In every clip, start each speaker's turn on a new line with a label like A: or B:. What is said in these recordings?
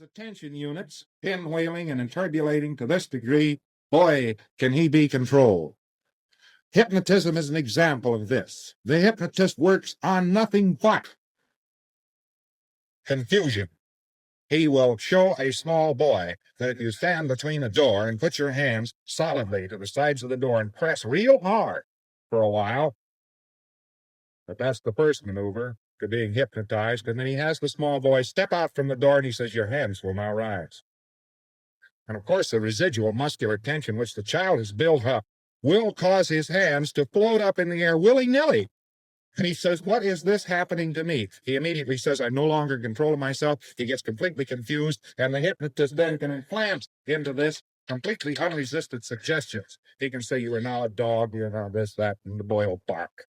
A: Attention units, pinwheeling and interpolating to this degree, boy, can he be controlled. Hypnotism is an example of this. The hypnotist works on nothing but confusion. He will show a small boy that if you stand between a door and put your hands solidly to the sides of the door and press real hard for a while, that's the first maneuver to being hypnotized, and then he has the small boy step out from the door and he says, your hands will now rise. And of course, the residual muscular tension which the child has built up will cause his hands to float up in the air willy-nilly. And he says, what is this happening to me? He immediately says, I'm no longer in control of myself. He gets completely confused, and the hypnotist then can implant into this completely unresisted suggestions. He can say, you are now a dog, you are now this, that, and the boy will bark.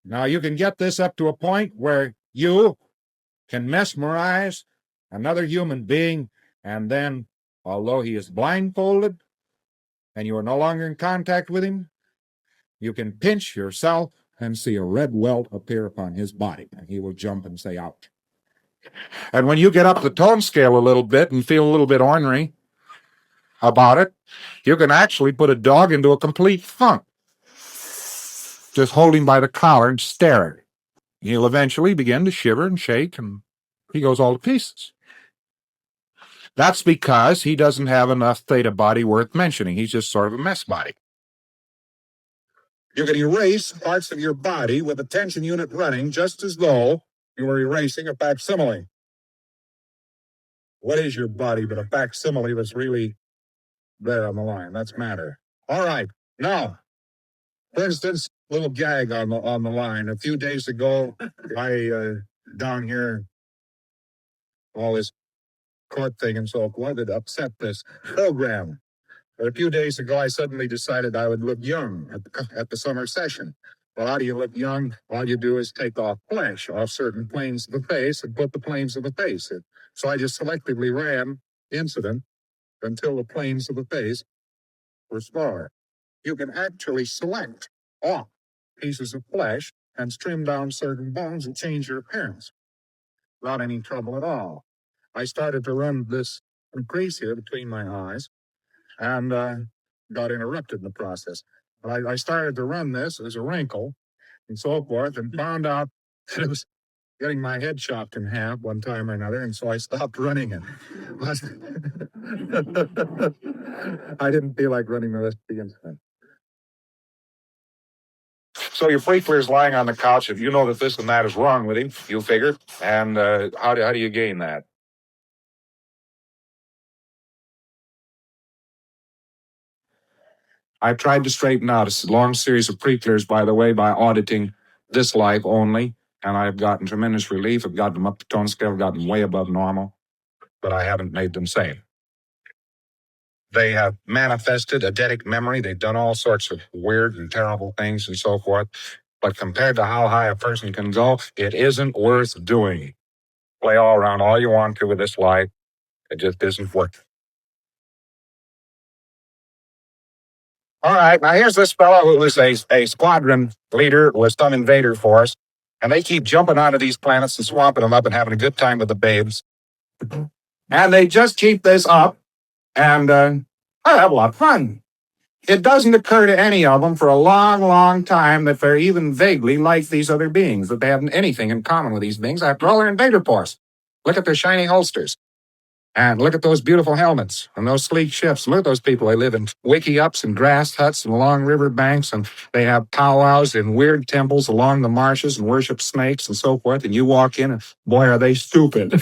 A: Now, you can get this up to a point where you can mesmerize another human being, and then, although he is blindfolded and you are no longer in contact with him, you can pinch yourself and see a red welt appear upon his body, and he will jump and say, ouch. And when you get up the tone scale a little bit and feel a little bit ornery about it, you can actually put a dog into a complete funk. Just hold him by the collar and stare at him. He'll eventually begin to shiver and shake, and he goes all to pieces. That's because he doesn't have enough theta body worth mentioning. He's just sort of a mess body. You can erase parts of your body with a tension unit running just as though you were erasing a facsimile. What is your body but a facsimile that's really there on the line? That's matter. All right. Now, for instance, little gag on the line. A few days ago, I down here, all this court thing and so forth, it upset this program. But a few days ago, I suddenly decided I would look young at the summer session. Well, how do you look young? All you do is take off flesh off certain planes of the face and put the planes of the face in. So I just selectively ran incident until the planes of the face were smaller. You can actually select off pieces of flesh and trim down certain bones and change your appearance without any trouble at all. I started to run this crease here between my eyes and got interrupted in the process. But I started to run this as a wrinkle and so forth, and found out that it was getting my head chopped in half one time or another, and so I stopped running it. I didn't feel like running the rest of the incident. So your freakler's lying on the couch. If you know that this and that is wrong with him, you figure, and how do you gain that? I've tried to straighten out a long series of pre-clears, by the way, by auditing this life only, and I've gotten tremendous relief. I've gotten them up the tone scale, I've gotten way above normal, but I haven't made them sane. They have manifested eidetic memory. They've done all sorts of weird and terrible things and so forth, but compared to how high a person can go, it isn't worth doing. Play all around all you want to with this life. It just isn't worth it. All right, now here's this fellow who was a squadron leader with some invader force, and they keep jumping onto these planets and swamping them up and having a good time with the babes. And they just keep this up, and I have a lot of fun. It doesn't occur to any of them for a long, long time that they're even vaguely like these other beings, that they have anything in common with these beings. After all, they're invader force. Look at their shiny holsters. And look at those beautiful helmets and those sleek ships. Look at those people. They live in wiki-ups and grass huts and along river banks, and they have powwows in weird temples along the marshes and worship snakes and so forth. And you walk in, and boy, are they stupid.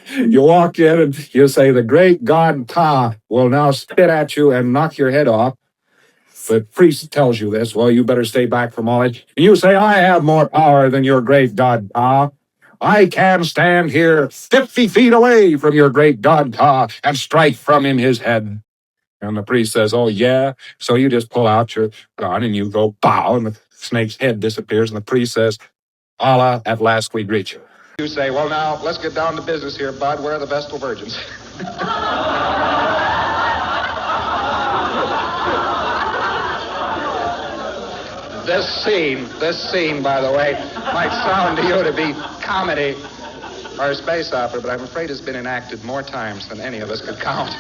A: You walk in and you say, the great god Ta will now spit at you and knock your head off. The priest tells you this. Well, you better stay back from all it. And you say, I have more power than your great god Ta. I can stand here 50 feet away from your great god Ta and strike from him his head. And the priest says, oh, yeah? So you just pull out your gun and you go bow, and the snake's head disappears, and the priest says, Allah, at last we greet you. You say, well, now, let's get down to business here, bud. Where are the Vestal Virgins? This scene, by the way, might sound to you to be comedy.
B: Or a space opera, but I'm afraid it's been enacted more times than any of us could count.